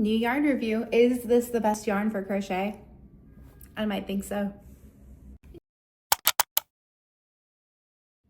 New yarn review. Is this the best yarn for crochet? I might think so.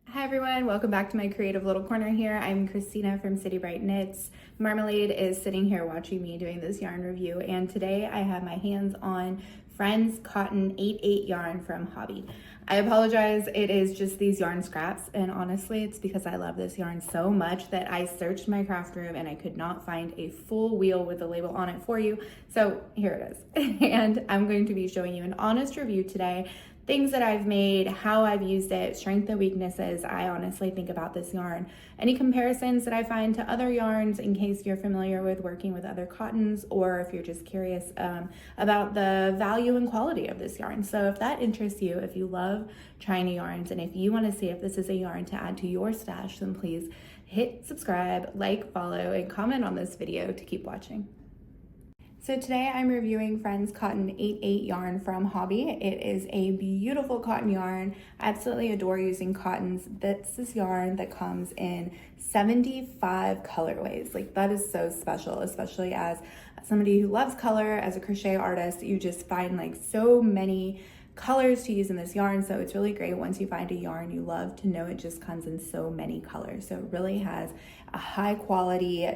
Hi everyone, welcome back to my creative little corner here. I'm Christina from City Bright Knits. Marmalade is sitting here watching me doing this yarn review, and today I have my hands on Friends Cotton 8/8 yarn from Hobbii. I apologize, it is just these yarn scraps, and honestly it's because I love this yarn so much that I searched my craft room and I could not find a full wheel with a label on it for you, so here it is. And I'm going to be showing you an honest review today. Things that I've made, how I've used it, strengths and weaknesses I honestly think about this yarn. Any comparisons that I find to other yarns in case you're familiar with working with other cottons, or if you're just curious about the value and quality of this yarn. So if that interests you, if you love trying new yarns, and if you want to see if this is a yarn to add to your stash, then please hit subscribe, like, follow, and comment on this video to keep watching. So today I'm reviewing Friends Cotton 8/8 yarn from Hobbii. It is a beautiful cotton yarn. I absolutely adore using cottons. This is yarn that comes in 75 colorways. Like, that is so special, especially as somebody who loves color, as a crochet artist. You just find like so many colors to use in this yarn, so it's really great once you find a yarn you love to know it just comes in so many colors. So it really has a high quality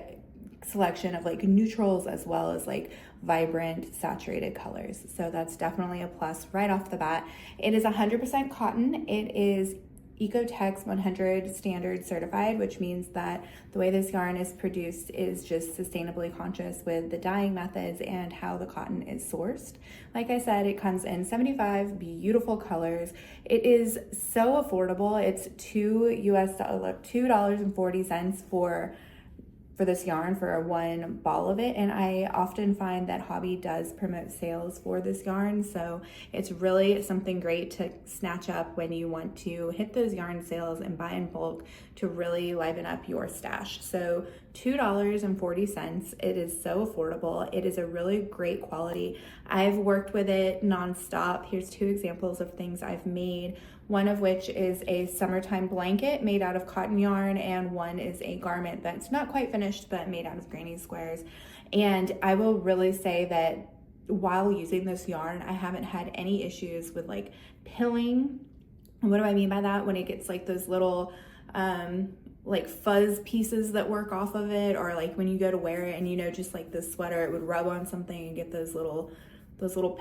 selection of like neutrals as well as like vibrant saturated colors, so that's definitely a plus right off the bat. It is 100% cotton. It is Ecotex 100 standard certified, which means that the way this yarn is produced is just sustainably conscious with the dyeing methods and how the cotton is sourced. Like I said, it comes in 75 beautiful colors. It is so affordable. It's $2.40 for this yarn for one ball of it, and I often find that Hobbii does promote sales for this yarn, so it's really something great to snatch up when you want to hit those yarn sales and buy in bulk to really liven up your stash. So $2.40. It is so affordable. It is a really great quality. I've worked with it nonstop. Here's two examples of things I've made, one of which is a summertime blanket made out of cotton yarn, and one is a garment that's not quite finished but made out of granny squares. And I will really say that while using this yarn, I haven't had any issues with like pilling. And what do I mean by that? When it gets like those little like fuzz pieces that work off of it, or like when you go to wear it and you know, just like this sweater, it would rub on something and get those little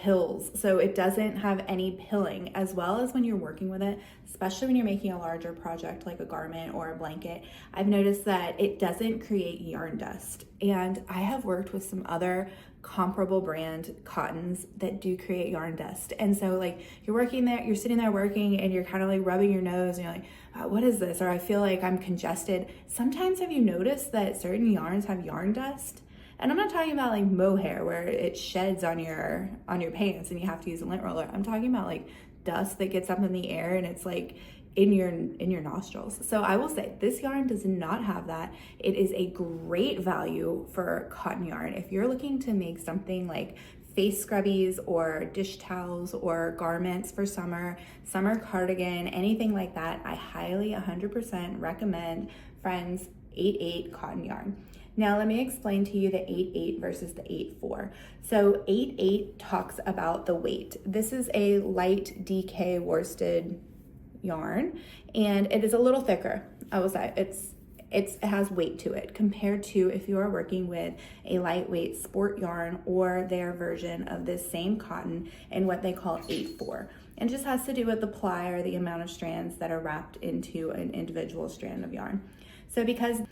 pills. So it doesn't have any pilling, as well as when you're working with it, especially when you're making a larger project like a garment or a blanket. I've noticed that it doesn't create yarn dust, and I have worked with some other comparable brand cottons that do create yarn dust. And so like you're working there, you're sitting there working, and you're kind of like rubbing your nose and you're like, oh, what is this? Or I feel like I'm congested. Sometimes have you noticed that certain yarns have yarn dust? And I'm not talking about like mohair where it sheds on your pants and you have to use a lint roller. I'm talking about like dust that gets up in the air and it's like in your nostrils. So I will say this yarn does not have that. It is a great value for cotton yarn. If you're looking to make something like face scrubbies or dish towels or garments for summer cardigan, anything like that, I highly 100% recommend Friends 8/8 cotton yarn. Now let me explain to you the 8/8 versus the 8/4. So 8/8 talks about the weight. This is a light DK worsted yarn, and it is a little thicker. I will say it has weight to it compared to if you are working with a lightweight sport yarn or their version of this same cotton in what they call 8/4. And just has to do with the ply, or the amount of strands that are wrapped into an individual strand of yarn. So because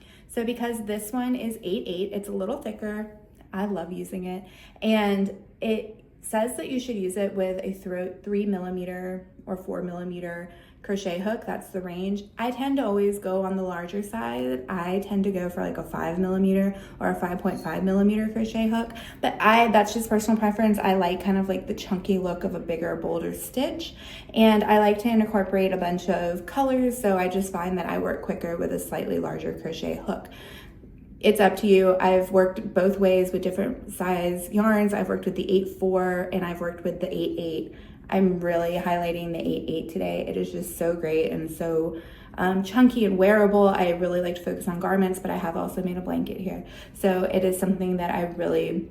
this one is 8/8, it's a little thicker. I love using it, and it says that you should use it with a 3mm or 4mm crochet hook. That's the range. I tend to always go on the larger side. I tend to go for like a 5mm or a 5.5mm crochet hook, but that's just personal preference. I like kind of like the chunky look of a bigger, bolder stitch, and I like to incorporate a bunch of colors, so I just find that I work quicker with a slightly larger crochet hook. It's up to you. I've worked both ways with different size yarns. I've worked with the 8/4 and I've worked with the 8/8. I'm really highlighting the 8/8 today. It is just so great and so chunky and wearable. I really like to focus on garments, but I have also made a blanket here. So it is something that I really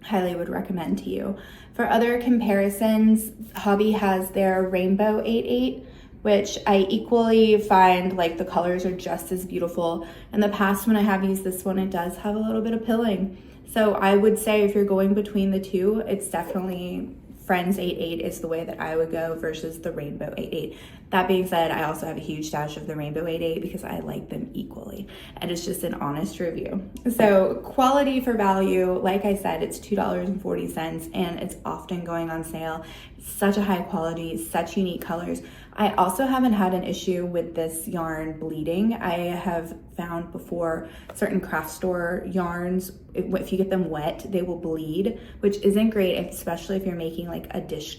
highly would recommend to you. For other comparisons, Hobbii has their Rainbow 8/8, which I equally find like the colors are just as beautiful. In the past, when I have used this one, it does have a little bit of pilling. So I would say if you're going between the two, it's definitely Friends 8/8 is the way that I would go versus the Rainbow 8/8. That being said, I also have a huge stash of the Rainbow 8/8 because I like them equally, and it's just an honest review. So quality for value, like I said, it's $2.40 and it's often going on sale. Such a high quality, such unique colors. I also haven't had an issue with this yarn bleeding. I have found before certain craft store yarns, if you get them wet, they will bleed, which isn't great, especially if you're making like a dish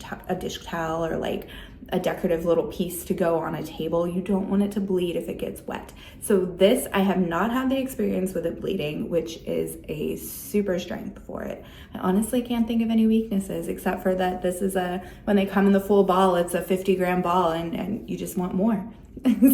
towel or like a decorative little piece to go on a table. You don't want it to bleed if it gets wet. So this, I have not had the experience with it bleeding, which is a super strength for it. I honestly can't think of any weaknesses except for that this is when they come in the full ball, it's a 50-gram ball and you just want more.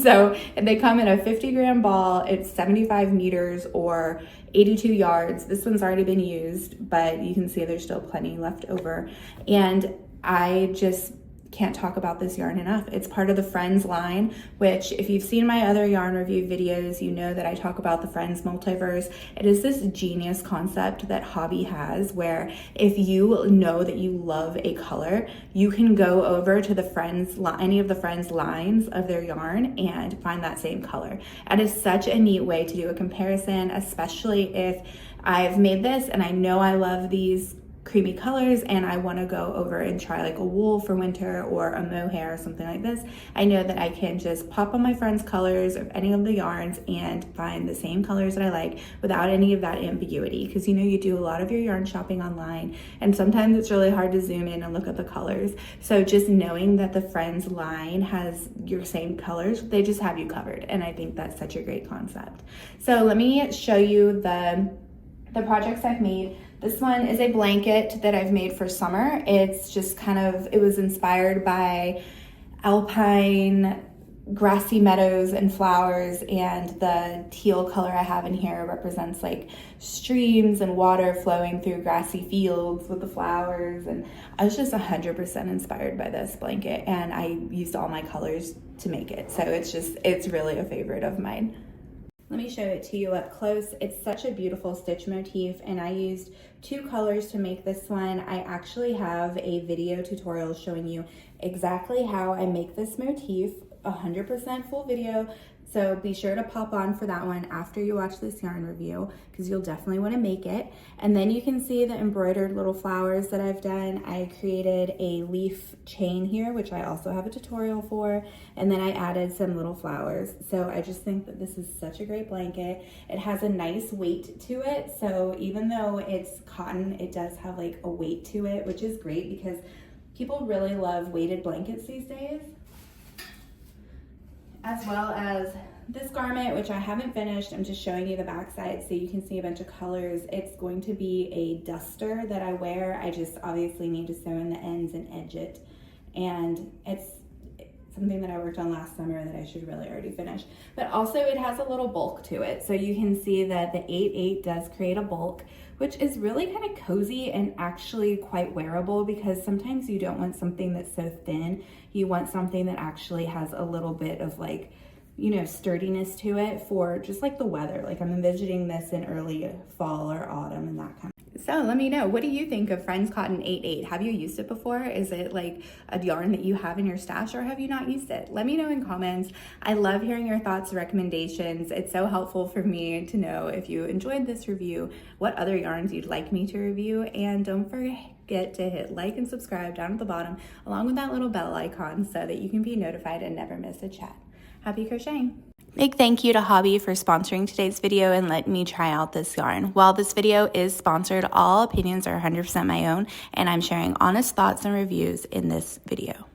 So they come in a 50-gram ball, it's 75 meters or 82 yards. This one's already been used, but you can see there's still plenty left over. And I just can't talk about this yarn enough. It's part of the Friends line, which if you've seen my other yarn review videos, you know that I talk about the Friends multiverse. It is this genius concept that Hobbii has where if you know that you love a color, you can go over to the Friends, any of the Friends lines of their yarn and find that same color. And it's such a neat way to do a comparison, especially if I've made this and I know I love these creamy colors and I want to go over and try like a wool for winter or a mohair or something like this. I know that I can just pop on my Friends colors of any of the yarns and find the same colors that I like without any of that ambiguity, because you know you do a lot of your yarn shopping online and sometimes it's really hard to zoom in and look at the colors. So just knowing that the Friends line has your same colors, they just have you covered, and I think that's such a great concept. So let me show you the projects I've made. This one is a blanket that I've made for summer. It's just it was inspired by alpine grassy meadows and flowers, and the teal color I have in here represents like streams and water flowing through grassy fields with the flowers. And I was just 100% inspired by this blanket, and I used all my colors to make it. So it's really a favorite of mine. Let me show it to you up close. It's such a beautiful stitch motif, and I used 2 colors to make this one. I actually have a video tutorial showing you exactly how I make this motif, 100% full video. So be sure to pop on for that one after you watch this yarn review, because you'll definitely want to make it. And then you can see the embroidered little flowers that I've done. I created a leaf chain here, which I also have a tutorial for, and then I added some little flowers. So I just think that this is such a great blanket. It has a nice weight to it. So even though it's cotton, it does have like a weight to it, which is great because people really love weighted blankets these days. As well as this garment, which I haven't finished. I'm just showing you the backside so you can see a bunch of colors. It's going to be a duster that I wear. I just obviously need to sew in the ends and edge it. And it's something that I worked on last summer that I should really already finish. But also it has a little bulk to it. So you can see that the 8/8 does create a bulk, which is really kind of cozy and actually quite wearable, because sometimes you don't want something that's so thin. You want something that actually has a little bit of like, you know, sturdiness to it for just like the weather. Like I'm envisioning this in early fall or autumn and that kind of. So let me know, what do you think of Friends Cotton 8/8? Have you used it before? Is it like a yarn that you have in your stash, or have you not used it? Let me know in comments. I love hearing your thoughts and recommendations. It's so helpful for me to know if you enjoyed this review, what other yarns you'd like me to review, and don't forget to hit like and subscribe down at the bottom, along with that little bell icon so that you can be notified and never miss a chat. Happy crocheting! Big thank you to Hobbii for sponsoring today's video and letting me try out this yarn. While this video is sponsored, all opinions are 100% my own, and I'm sharing honest thoughts and reviews in this video.